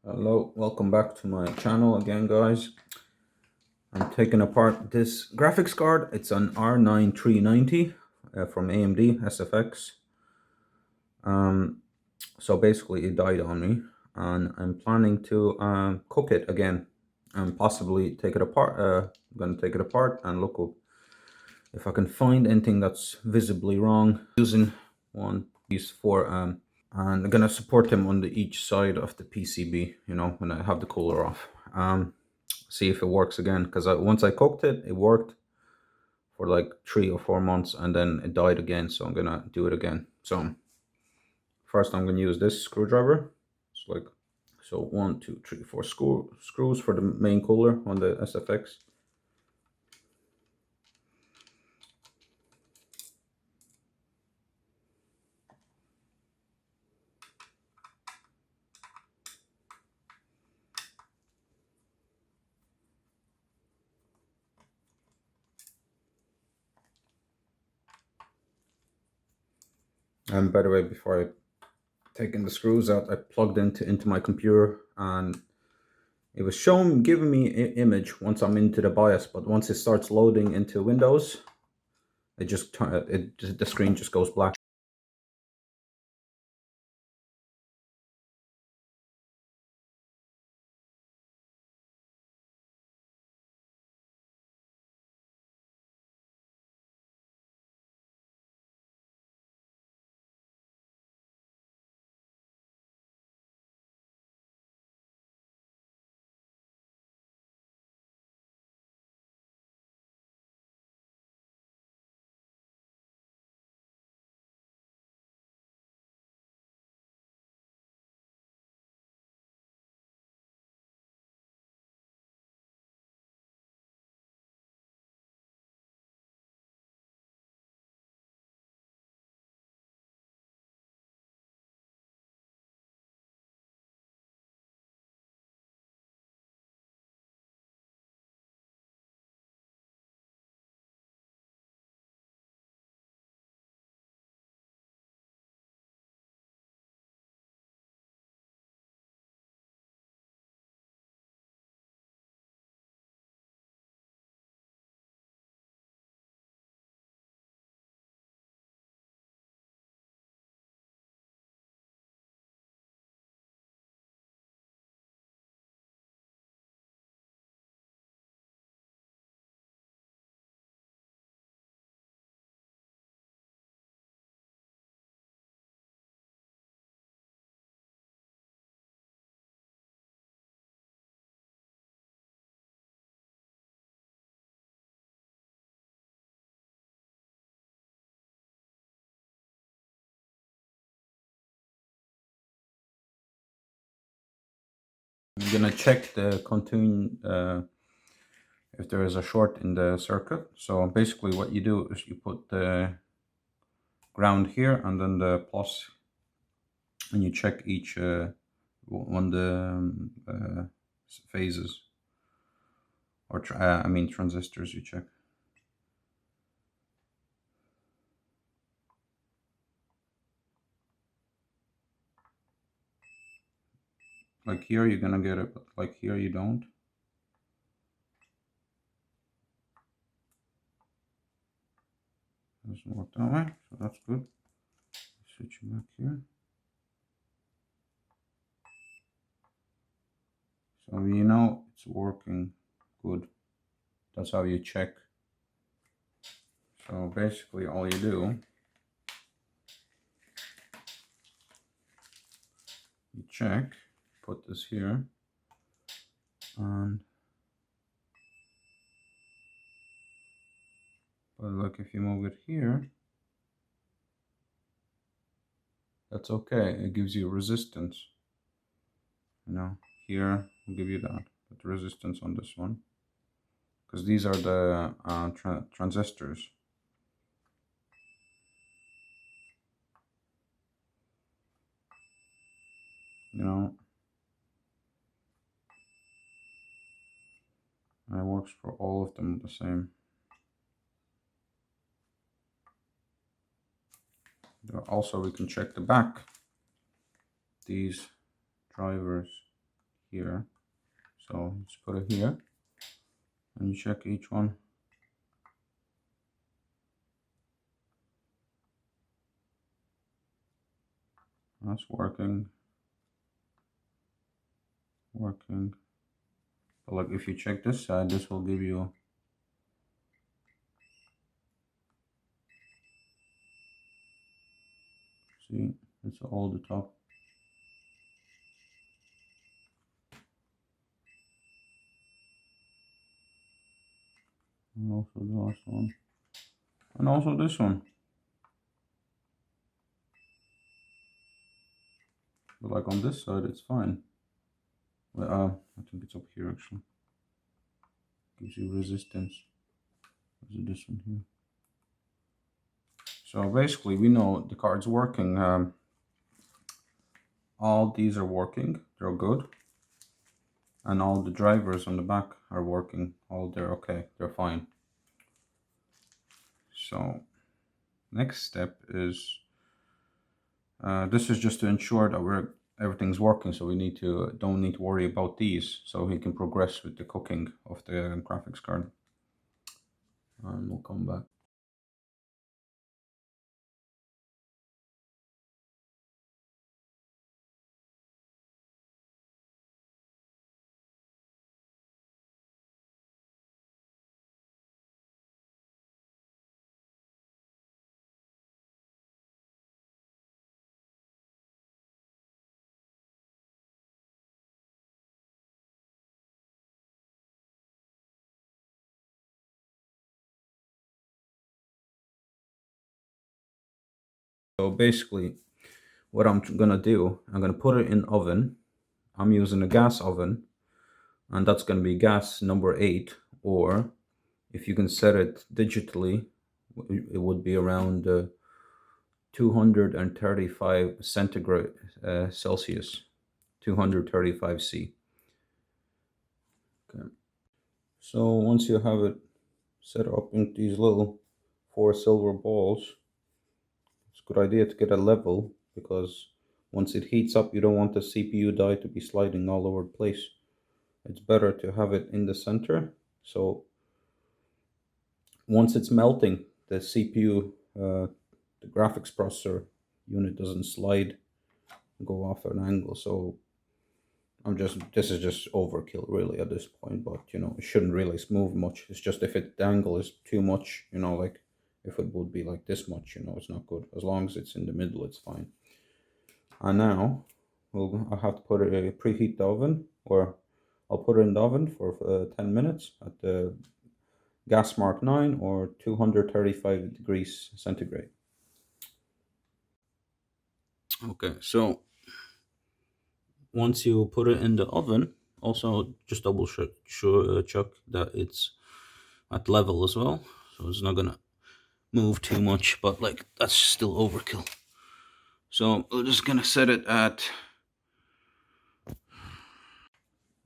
Hello, welcome back to my channel again, guys. I'm taking apart this graphics card. It's an R9 390 from AMD XFX. So basically it died on me, and I'm planning to cook it again and possibly take it apart. I'm gonna take it apart and look up if I can find anything that's visibly wrong. Using one piece for and I'm gonna support them on each side of the PCB, you know, when I have the cooler off. See if it works again, because once I cooked it, it worked for like 3 or 4 months, and then it died again, so I'm gonna do it again. So first I'm gonna use this screwdriver. It's like, so 1, 2, 3, 4 screws for the main cooler on the SFX. And by the way, before I taking the screws out, I plugged into my computer, and it was giving me an image once I'm into the BIOS, but once it starts loading into Windows, the screen just goes black. I'm gonna check the if there is a short in the circuit. So basically what you do is you put the ground here and then the plus, and you check each one the phases, or I mean transistors, you check. Like here you're gonna get it, but like here you don't. Doesn't work that way, so that's good. Switch back here. So you know it's working good. That's how you check. So basically all you do, you check, put this here, and but like if you move it here, that's okay. It gives you resistance. You know, here will give you that, but the resistance on this one, because these are the transistors. You know, and it works for all of them the same. Also, we can check the back. These drivers here. So just put it here and you check each one. That's working. But like if you check this side, this will give you, see, it's all the top. And also the last one. And also this one. But like on this side, it's fine. Well, I think it's up here actually. Gives you resistance. Is this one here? So basically, we know the card's working. All these are working. They're good. And all the drivers on the back are working. All they're okay. They're fine. So next step is this is just to ensure that everything's working. So we don't need to worry about these. So he can progress with the cooking of the graphics card. And we'll come back. So basically, what I'm gonna do, I'm gonna put it in oven. I'm using a gas oven, and that's gonna be gas number 8, or if you can set it digitally, it would be around 235 centigrade Celsius, 235 C. Okay. So once you have it set up in these little 4 silver balls, it's a good idea to get a level, because once it heats up, you don't want the CPU die to be sliding all over the place. It's better to have it in the center. So once it's melting, the CPU, the graphics processor unit doesn't slide, go off at an angle. So this is just overkill really at this point, but you know, it shouldn't really move much. It's just if the angle is too much, you know, like if it would be like this much, you know, it's not good. As long as it's in the middle, it's fine. And now I'll have to put it preheat the oven, or I'll put it in the oven for 10 minutes at the gas mark 9 or 235 degrees centigrade. Okay, so once you put it in the oven, also just double check that it's at level as well, so it's not gonna move too much, but like that's still overkill. So we're just gonna set it at,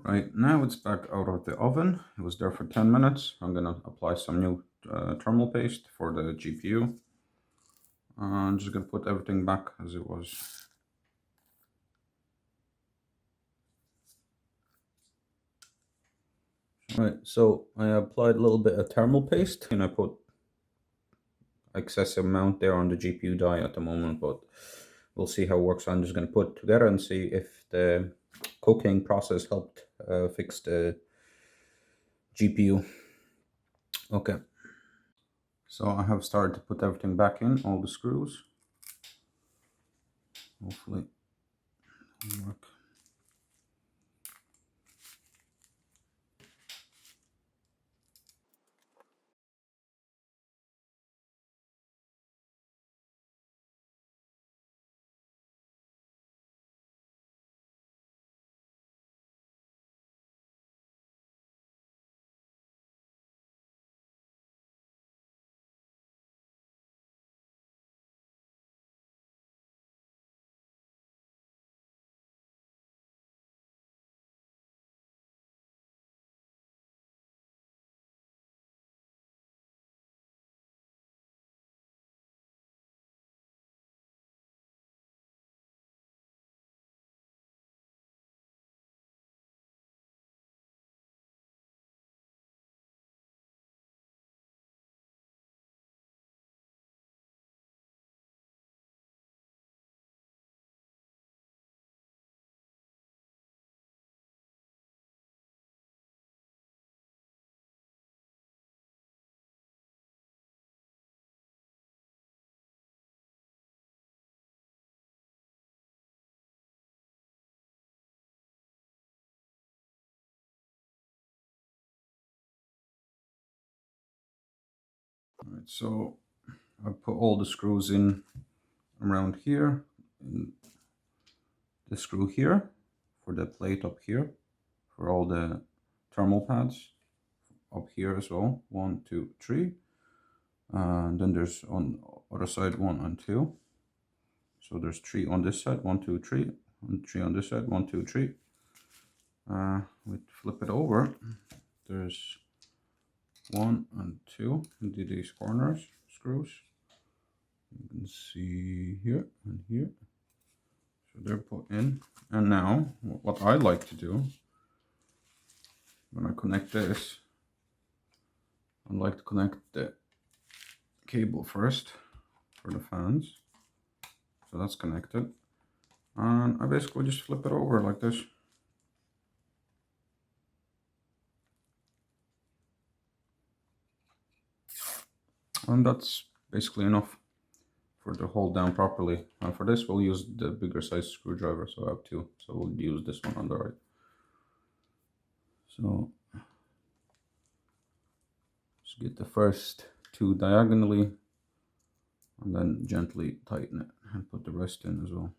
right now it's back out of the oven. It was there for 10 minutes. I'm gonna apply some new thermal paste for the GPU. I'm just gonna put everything back as it was. Right, so I applied a little bit of thermal paste, and I put excessive amount there on the GPU die at the moment, but we'll see how it works. I'm just going to put it together and see if the cooking process helped fix the GPU. Okay, so I have started to put everything back in, all the screws. Hopefully it'll work. so I put all the screws in around here, and the screw here for the plate up here, for all the thermal pads up here as well. 1, 2, 3. And then there's on other side 1 and 2. So there's 3 on this side, 1, 2, 3, and 3 on this side, 1, 2, 3. We flip it over. There's 1 and 2 into these corners screws. You can see here and here. So they're put in. And now what I like to do when I connect this, I like to connect the cable first for the fans. So that's connected. And I basically just flip it over like this. And that's basically enough for it to hold down properly. And for this, we'll use the bigger size screwdriver. So I have 2. So we'll use this one on the right. So just get the first 2 diagonally and then gently tighten it and put the rest in as well.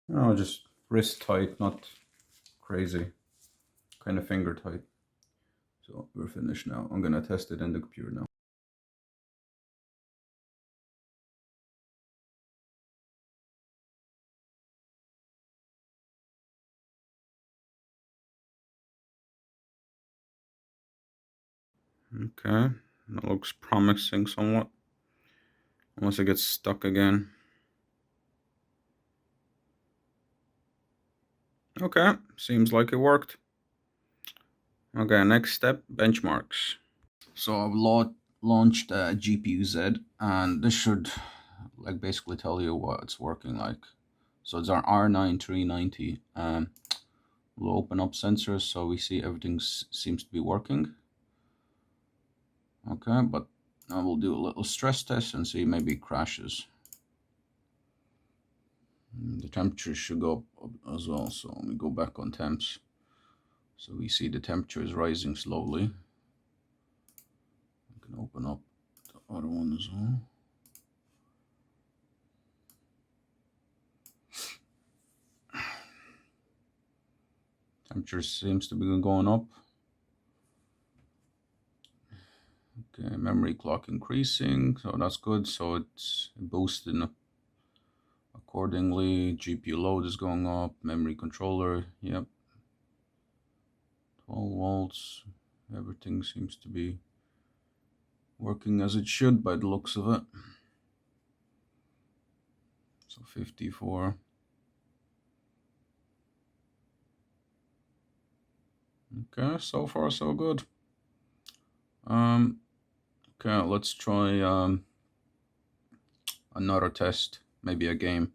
No, just wrist tight, not crazy, kind of finger tight. So we're finished now. I'm gonna test it in the computer now. Okay, that looks promising somewhat, unless it gets stuck again. Okay, seems like it worked. Okay, next step, benchmarks. So I've launched GPU-Z, and this should like basically tell you what it's working like. So it's our R9 390. We'll open up sensors so we see everything seems to be working. Okay, but I will do a little stress test and see maybe it crashes. The temperature should go up as well, so let me go back on temps. So we see the temperature is rising slowly. I can open up the other one as well. Temperature seems to be going up. Okay, memory clock increasing, so that's good. So it's boosting accordingly. GPU load is going up. Memory controller, yep. 12 volts. Everything seems to be working as it should by the looks of it. So 54. Okay, so far so good. Okay, let's try another test, maybe a game.